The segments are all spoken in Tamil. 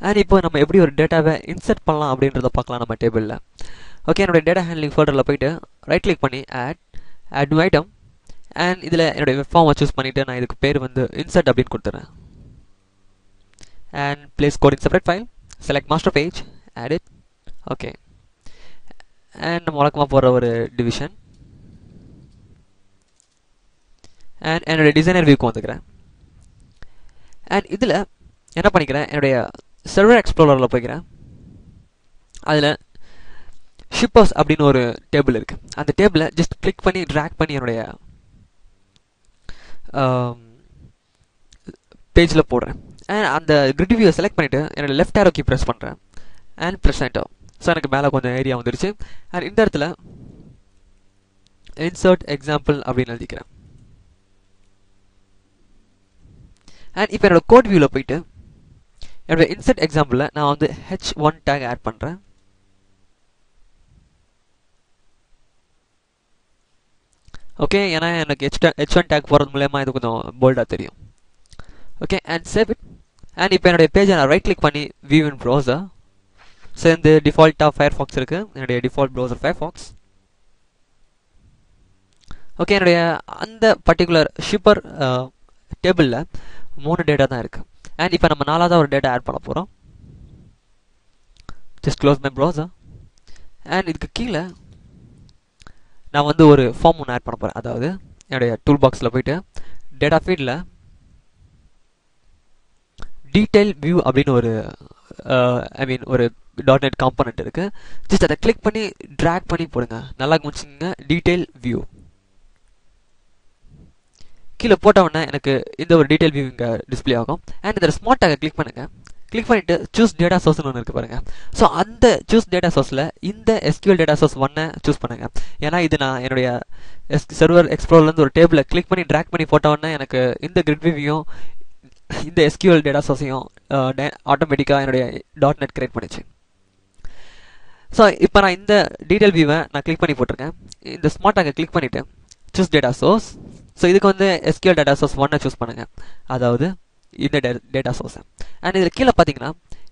அண்ட் இப்போ நம்ம எப்படி ஒரு டேட்டாவை இன்சர்ட் பண்ணலாம் அப்படின்றத பார்க்கலாம் நம்ம டேபிளில். ஓகே, என்னுடைய டேட்டா ஹேண்ட்லிங் ஃபோல்டரில் போய்ட்டு ரைட் கிளிக் பண்ணி ஆட் நியூ ஐட்டம் அண்ட் இதில் என்னுடைய வெப் ஃபார்மை சூஸ் பண்ணிவிட்டு நான் இதுக்கு பேர் வந்து இன்சர்ட் அப்படின்னு கொடுத்துறேன். And place code in separate file, select master page, add it. Okay, and நம்ம வழக்கமாக போடுற ஒரு டிவிஷன் அண்ட் என்னுடைய டிசைனர் வியூக்கு வந்துக்கிறேன். அண்ட் இதில் என்ன பண்ணிக்கிறேன், என்னுடைய சர்வர் எக்ஸ்ப்ளோரரில் போய்க்கிறேன். அதில் ஷிப்பர்ஸ் அப்படின்னு ஒரு டேபிள் இருக்குது. அந்த டேபிளை ஜஸ்ட் கிளிக் பண்ணி ட்ராக் பண்ணி என்னுடைய பேஜில் போடுறேன். அண்ட் அந்த கிரிட் வியூவை செலக்ட் பண்ணிவிட்டு என்னோடய லெஃப்ட் ஆரோ கீ ப்ரெஸ் பண்ணுறேன் அண்ட் ப்ரெஸ் என்டர். ஸோ எனக்கு மேலே கொஞ்சம் ஏரியா வந்துருச்சு. அண்ட் இந்த இடத்துல இன்சர்ட் எக்ஸாம்பிள் அப்படின்னு எழுதிக்கிறேன். அண்ட் இப்போ என்னோட கோட் வியூவில் போயிட்டு என்னோட இன்சர்ட் எக்ஸாம்பிளில் நான் வந்து h1 டேக் ஆட் பண்ணுறேன். ஓகே, ஏன்னா எனக்கு h1 டேக் போகிறது மூலயமா இது கொஞ்சம் போல்டாக தெரியும். Okay, and save it. And இப்போ என்னுடைய பேஜை நான் ரைட் கிளிக் பண்ணி வியூ இன் ப்ரௌசர். ஸோ இந்த டிஃபால்ட்டாக ஃபயர்ஃபாக்ஸ் இருக்குது, என்னுடைய டிஃபால்ட் ப்ரௌசர் ஃபயர்ஃபாக்ஸ். ஓகே, என்னுடைய அந்த பர்டிகுலர் ஷிப்பர் டேபிளில் 3 டேட்டா தான் இருக்குது. அண்ட் இப்போ நம்ம 4வது ஒரு டேட்டா ஆட் பண்ண போகிறோம். Just close my browser. And இதுக்கு கீழே நான் வந்து ஒரு ஃபார்ம் ஒன்று ஆட் பண்ண போகிறேன். அதாவது என்னுடைய டூல் பாக்ஸில் போயிட்டு டேட்டா ஃபீல்டில் டீடைல் வியூ அப்படின்னு ஒரு ஒரு .NET காம்பனண்ட் இருக்குது. ஜஸ்ட் அதை கிளிக் பண்ணி ட்ராக் பண்ணி போடுங்க. நல்லா கவனிச்சுங்க, டீடைல் வியூ கீழே போட்டோன்னா எனக்கு இந்த ஒரு டீடைல் வியூ இங்கே டிஸ்பிளே ஆகும். அண்ட் இதில் ஸ்மார்ட் டேக்கை கிளிக் பண்ணுங்கள். கிளிக் பண்ணிவிட்டு சூஸ் டேட்டா சோர்ஸ்னு ஒன்று இருக்குது பாருங்கள். ஸோ அந்த சூஸ் டேட்டா சோர்ஸில் இந்த SQL டேட்டா சோர்ஸ் 1 சூஸ் பண்ணுங்கள். ஏன்னா இது நான் என்னுடைய சர்வர் எக்ஸ்ப்ளோர்லேருந்து ஒரு டேபிளை கிளிக் பண்ணி ட்ராக் பண்ணி போட்டோன்னே எனக்கு இந்த கிரிட் வியூவையும் இந்த SQL டேட்டா சோர்ஸையும் ஆட்டோமேட்டிக்காக என்னுடைய .NET கிரியேட் பண்ணிச்சு. ஸோ இப்போ நான் இந்த டீடைல் வியூவை நான் கிளிக் பண்ணி போட்டிருக்கேன். இந்த ஸ்மார்ட் டேக்கை கிளிக் பண்ணிவிட்டு சூஸ் டேட்டா சோர்ஸ். ஸோ இதுக்கு வந்து SQL டேட்டா சோர்ஸ் 1 சூஸ் பண்ணுங்கள், அதாவது இந்த டேட்டா சோர்ஸை. அண்ட் இதில் கீழே பார்த்தீங்கன்னா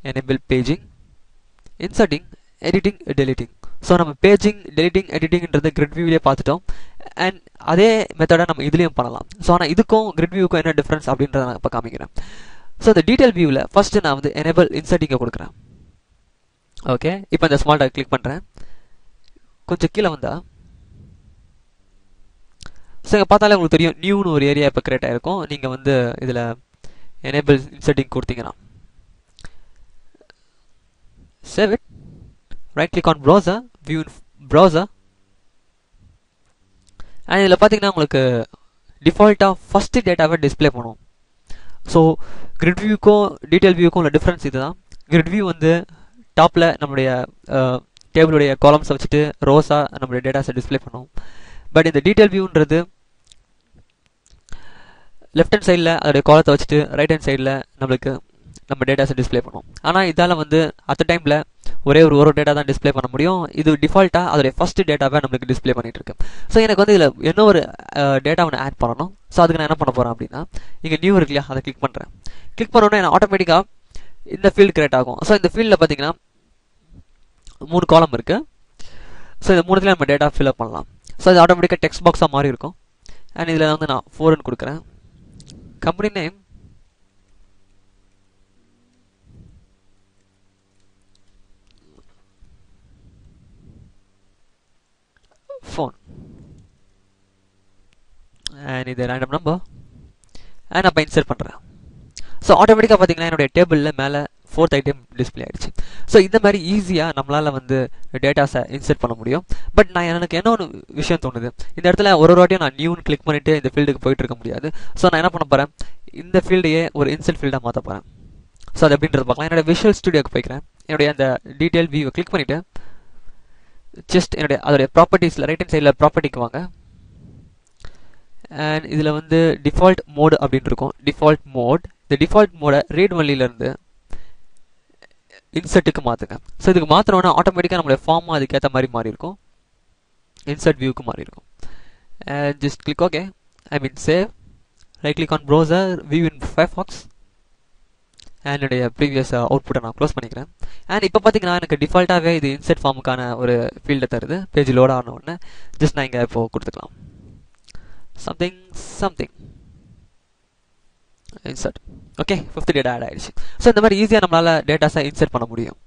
enable paging, inserting, editing, deleting. So நம்ம பேஜிங், டெலிட்டிங், எடிட்டிங்கிறது கிரிட் வியூவிலே பார்த்துட்டோம். அண்ட் அதே மெத்தடை நம்ம இதுலேயும் பண்ணலாம். ஸோ ஆனால் இதுக்கும் கிரிட் வியூக்கும் என்ன டிஃப்ரென்ஸ் அப்படின்றத நான் இப்போ காமிக்கிறேன். ஸோ இந்த டீடைல் வியூவில் ஃபஸ்ட்டு நான் வந்து எனேபிள் இன்சர்ட்டிங்கை கொடுக்குறேன். ஓகே, இப்போ இந்த ஸ்மால் டாக் கிளிக் பண்ணுறேன். கொஞ்சம் கீழே வந்தால் ஸோ இங்கே பார்த்தாலே உங்களுக்கு தெரியும் நியூன்னு ஒரு ஏரியா இப்போ கிரியேட் ஆகிருக்கும். நீங்கள் வந்து இதில் எனேபிள் இன்சர்ட்டிங் கொடுத்தீங்கன்னா save it, right click on browser, view in browser. And இதில் பார்த்தீங்கன்னா உங்களுக்கு டிஃபால்ட்டாக ஃபஸ்ட்டு டேட்டாவை டிஸ்பிளே பண்ணும். ஸோ கிரிட் வியூக்கும் டீடைல் வியூக்கும் உள்ள டிஃப்ரென்ஸ் இது தான். கிரிட் வியூ வந்து டாப்பில் நம்மளுடைய டேபிளுடைய காலம்ஸை வச்சுட்டு ரோஸாக நம்மளுடைய டேட்டாஸை டிஸ்பிளே பண்ணும். பட் இந்த டீடைல் வியூன்றது லெஃப்ட் ஹேண்ட் சைடில் அதோடைய காலத்தை வச்சுட்டு ரைட் ஹேண்ட் சைடில் நம்மளுக்கு நம்ம டேட்டாஸை டிஸ்பிளே பண்ணும். ஆனால் இதால் வந்து அட் டைமில் ஒரே ஒரு டேட்டா தான் டிஸ்பிளே பண்ண முடியும். இது டிஃபால்ட்டாக அதோடைய ஃபஸ்ட்டு டேட்டாவை நம்மளுக்கு டிஸ்பிளே பண்ணிட்டு இருக்கு. ஸோ எனக்கு வந்து இதில் என்ன ஒரு டேட்டா ஒன்று ஆட் பண்ணணும். ஸோ அதுக்கு நான் என்ன பண்ண போகிறேன் அப்படின்னா, இங்கே நியூ இருக்கு இல்லையா, அதை கிளிக் பண்ணுறேன். கிளிக் பண்ணோன்னே எனக்கு ஆட்டோமேட்டிக்காக இந்த ஃபீல்டு கிரியேட் ஆகும். ஸோ இந்த ஃபீல்டில் பார்த்தீங்கன்னா 3 காலம் இருக்குது. ஸோ இந்த 3த்துல நம்ம டேட்டா ஃபில்அப் பண்ணலாம். ஸோ இது ஆட்டோமேட்டிக்காக டெக்ஸ்ட் பாக்ஸாக மாறி இருக்கும். அண்ட் இதில் வந்து நான் 4ன்னு கொடுக்குறேன். கம்பெனி நேம், ஃபோன், அண்ட் இது ரேண்டம் நம்பர். அண்ட் அப்போ இன்சர்ட் பண்ணுறேன். ஸோ ஆட்டோமேட்டிக்காக பார்த்தீங்கன்னா என்னுடைய டேபிளில் மேலே 4th ஐட்டம் டிஸ்பிளே ஆகிடுச்சு. ஸோ இந்த மாதிரி ஈஸியாக நம்மளால் வந்து டேட்டாஸை இன்சர்ட் பண்ண முடியும். பட் எனக்கு என்ன ஒரு விஷயம் தோணுது, இந்த இடத்துல ஒரு வாட்டியும் நான் நியூன்னு கிளிக் பண்ணிவிட்டு இந்த ஃபீல்டுக்கு போயிட்டு இருக்க முடியாது. ஸோ நான் என்ன பண்ண போகிறேன், இந்த ஃபீல்டையே ஒரு இன்சர்ட் ஃபீல்டாக மாற்ற போகிறேன். ஸோ அது எப்படின்றது பார்க்கலாம். என்னோட விஷுவல் ஸ்டுடியோக்கு போய்க்கிறேன். என்னுடைய அந்த டீடைல் வியூவை கிளிக் பண்ணிவிட்டு ஜஸ்ட் அதோடைய ப்ராப்பர்ட்டிஸில் ரைட் ஹேண்ட் சைடில் ப்ராப்பர்ட்டிக்கு வாங்க. அண்ட் இதில் வந்து டிஃபால்ட் மோடு அப்படின்னு இருக்கும். டிஃபால்ட் மோட், இந்த டிஃபால்ட் மோடை ரீட் ஒன்லியிலேருந்து இன்சர்ட்டுக்கு மாற்றுங்க. ஸோ இதுக்கு மாற்றினோன்னா ஆட்டோமேட்டிக்காக நம்மளுடைய ஃபார்ம் அதுக்கேற்ற மாதிரி மாறி இருக்கும், இன்சர்ட் வியூக்கு மாறி இருக்கும். And just click okay, save, right click on browser, view in Firefox. என்னுடைய ப்ரீவியஸ் அவுட்புட்டை நான் க்ளோஸ் பண்ணிக்கிறேன். அண்ட் இப்போ பார்த்தீங்கன்னா எனக்கு டிஃபால்ட்டாகவே இது இன்செர்ட் ஃபார்முக்கான ஒரு ஃபீல்டை தருது. பேஜ் லோட் ஆன உடனே ஜஸ்ட் நான் இங்கே இப்போது கொடுத்துக்கலாம் something insert. Okay, 5th data add ஆகிடுச்சு. ஸோ இந்த மாதிரி ஈஸியாக நம்மளால் டேட்டாஸை இன்சர்ட் பண்ண முடியும்.